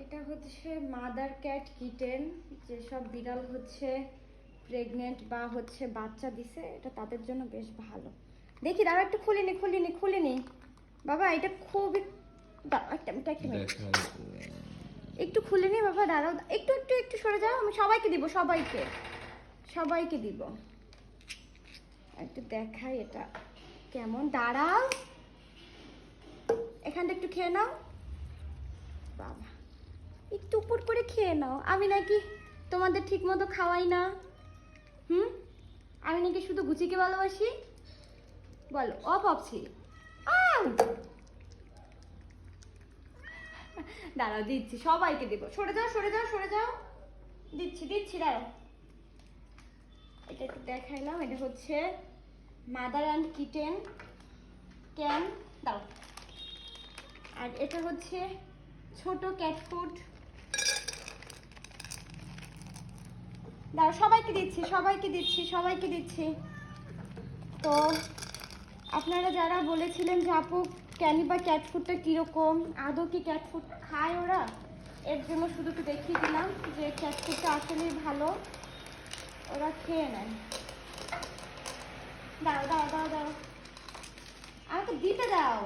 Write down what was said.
এটা হচ্ছে mother cat kitten, যেসব বিড়াল হচ্ছে প্রেগনেন্ট বা হচ্ছে বাচ্চা দিছে, এটা তাদের জন্য বেশ ভালো। দেখি দাঁড়া, একটু খুলিনি বাবা, এটা খুবই একটু খুলে নি বাবা, দাঁড়াও, একটু একটু একটু সরে যাও, আমি সবাইকে দিব, সবাইকে দিব। একটু দেখাই এটা কেমন, দাঁড়াও, এখানটা একটু খেয়ে নাও বাবা, একটু উপর করে খেয়ে নাও। আমি নাকি তোমাদের ঠিক মতো খাওয়াই না? আমি নাকি শুধু গুচিকে ভালোবাসি? বলো ও পপসি। দাঁড়াও দিচ্ছি, সবাইকে দিব, সরে যাও, দিচ্ছি দাঁড়াও। এটা একটু দেখাইলাম, এটা হচ্ছে মাদার অ্যান্ড কিটেন ক্যান, দাও। আর এটা হচ্ছে ছোট ক্যাট ফুড, দাও, সবাইকে দিচ্ছি। তো আপনারা যারা বলেছিলেন যে আপু ক্যানি বা ক্যাট ফুডটা কীরকম, আদৌ কি ক্যাট ফুড খায় ওরা, এর জন্য শুধু একটু দেখিয়ে দিলাম যে ক্যাট ফুডটা আসলেই ভালো, ওরা খেয়ে নেয়। দাও আমাকে দিতে দাও।